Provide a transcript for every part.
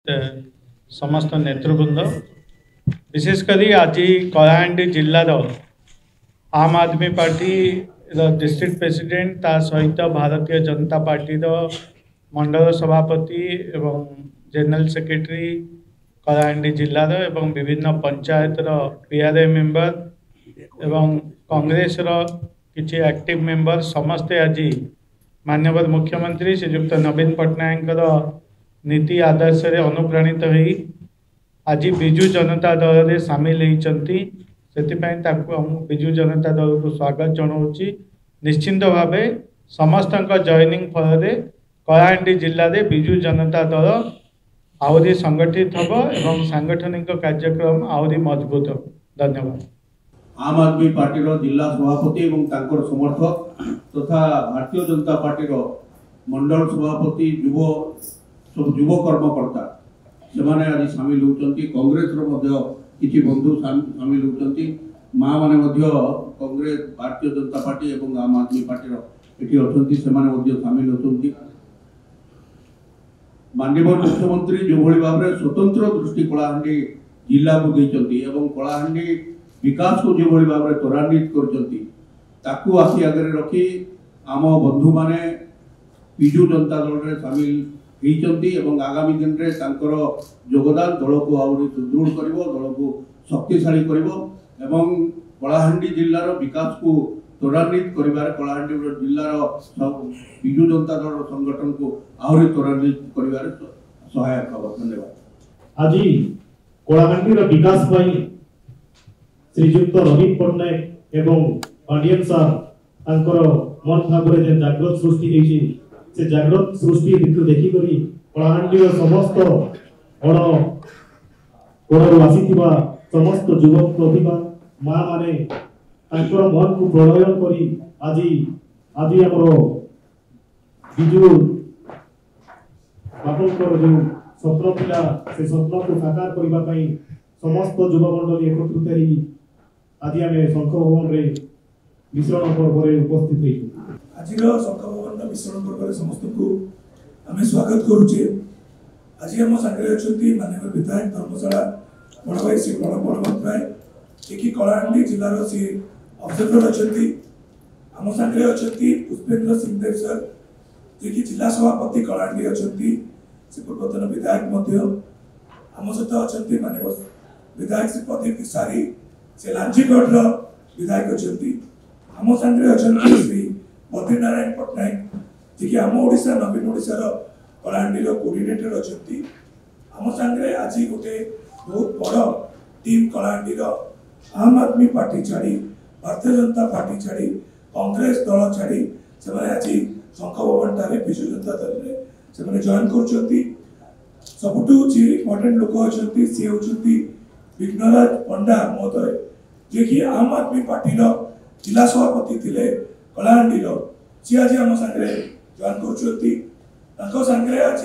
समस्त नेतृवृंद विशेषकर आज कलाहांडी जिल्लार आम आदमी पार्टी डिस्ट्रिक्ट प्रेसिडेंट ता सहित भारतीय जनता पार्टी मंडल सभापति एवं जनरल सेक्रेटरी कलाहांडी जिल्लार एवं विभिन्न पंचायत पीआरए मेंबर एवं कांग्रेस किसी एक्टिव मेंबर समस्ते आज माननीय मुख्यमंत्री श्रीयुक्त नवीन पट्टनायक नीति आदर्श रे अनुप्राणित होई आज बिजु जनता दल रे सामिल होती बिजु जनता दल को स्वागत जनाऊँगी। निश्चिंत भाव समस्त जॉइनिंग फल कलाहांडी जिले में बिजु जनता दल आहरी संगठित हम एवं सांगठनिक कार्यक्रम आहरी मजबूत हो। धन्यवाद। आम आदमी पार्टी जिला सभापति एवं समर्थक तथा भारतीय जनता पार्टी मंडल सभापति सब युव कर्मकर्ता से आज सामिल होती। कांग्रेस किसी बंधु सामिल होती। माँ मैंने कांग्रेस भारतीय जनता पार्टी एवं आम आदमी पार्टी ये अच्छा से सामिल होती। माननीय मुख्यमंत्री जो भाव में स्वतंत्र दृष्टि कलाहांडी जिला को देती कलाहांडी विकास को जो भाव में त्वरान्वित कर आखि आगे रखी आम बंधु माने बिजु जनता दल में सामिल होती। आगामी दिन में योगदान दल को आहरी सुदृढ़ कर दल को शक्तिशाली कर कलाहांडी जिलार विकास को त्वरान्वित कर कलाहांडी जिलार बिजु जनता दल संगठन को आहरी त्वरान्वित कर सहायक हम। धन्यवाद। आज कलाहांडी विकास श्रीजुक्त नवीन पट्टनायक एवं पांडियन सार मन भाव में जागृत सृष्टि से जागृत सृष्टि देखिक कलाहांडी समस्त कोणरू आसीथिबा समस्त युवक प्रतिभा माँ माने मन को प्रणयन करी आज आज आमर बिजु बापंकर जो स्वप्न थिला से स्वप्न को साकार करने समस्त युवमंडल एकत्रित होई आज आम शंख भवन रे मिश्रण पर्व रे उपस्थित होई आज शंख भवन मिश्रण पर्व समस्त को आम स्वागत करुचे। आज आम सागर अच्छा माननीय विधायक धर्मशाला बड़ भाई श्री बड़भद्र राय जी कलाहांडी जिलार सी ऑब्जर्वर अच्छा आम सागर अच्छा पुष्पेन्द्र सिंहदेव सर जी जिला सभापति कलाहांडी अच्छा से पूर्वतन विधायक आम सहित अच्छा माननीय विधायक श्री प्रदीप तिसारी से लांचीगढ़ विधायक अच्छा आम सागर अच्छा श्री बद्रीनारायण पट्टनायक जी आम ओडिशा नवीन ओडिशार कलाहांडी कोऑर्डिनेटर अच्छा आम सागर आज गोटे बहुत बड़ टीम कलाहांडी आम आदमी पार्टी छाड़ी भारतीय जनता पार्टी छाड़ी कांग्रेस दल छाड़ी से आज शंख भवन बिजु जनता दल में जॉइन कर सबुठ इम्पोर्टेंट लोक अच्छा सी होती विघ्नराज पंडा महोदय जे कि आम आदमी पार्टी जिला सभापति थे कलाहांडी सी आज आम सागर जॉइन कर आज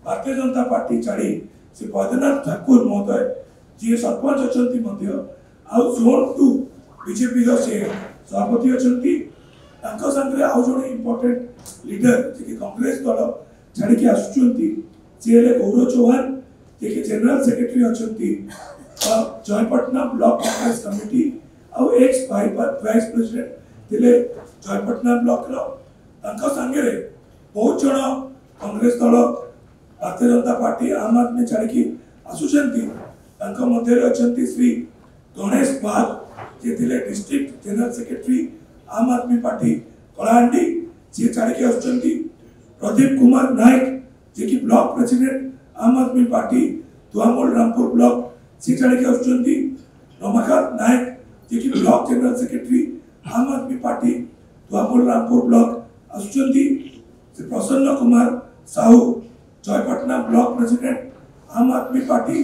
भारतीय जनता पार्टी छाड़ी से बैद्यनाथ ठाकुर महोदय जी सरपंच अच्छा जोन 2 बीजेपी से सभापति अच्छा सागर आउ जड़े इम्पोर्टेंट लीडर जी कांग्रेस दल छाड़ी आसुच्च सी गौरव चौहान जी जनरल सेक्रेटरी अच्छा जयपटना ब्लॉक कांग्रेस कमिटी आउ एक्स वाइस प्रेसिडेंट थे जयपटना ब्लॉक सागे बहुत जन कांग्रेस दल भारतीय जनता पार्टी आम आदमी छाड़ी आसुच्च अच्छा श्री गणेश पाल जी थे डिस्ट्रिक्ट जनरल सेक्रेटरी आम आदमी पार्टी कलाहांडी सी छाड़ी आसुच्च प्रदीप कुमार नायक जी की ब्लॉक प्रेसिडेंट आम आदमी पार्टी दुआमूल रामपुर ब्लॉक सी छाड़ी आसुच्च रमाकांत नायक जी की ब्लॉक जनरल सेक्रेटरी आम आदमी पार्टी दुआमूल रामपुर ब्लॉक आसुच्च प्रसन्न कुमार साहू जयपटना ब्लॉक प्रेसिडेंट आम आदमी पार्टी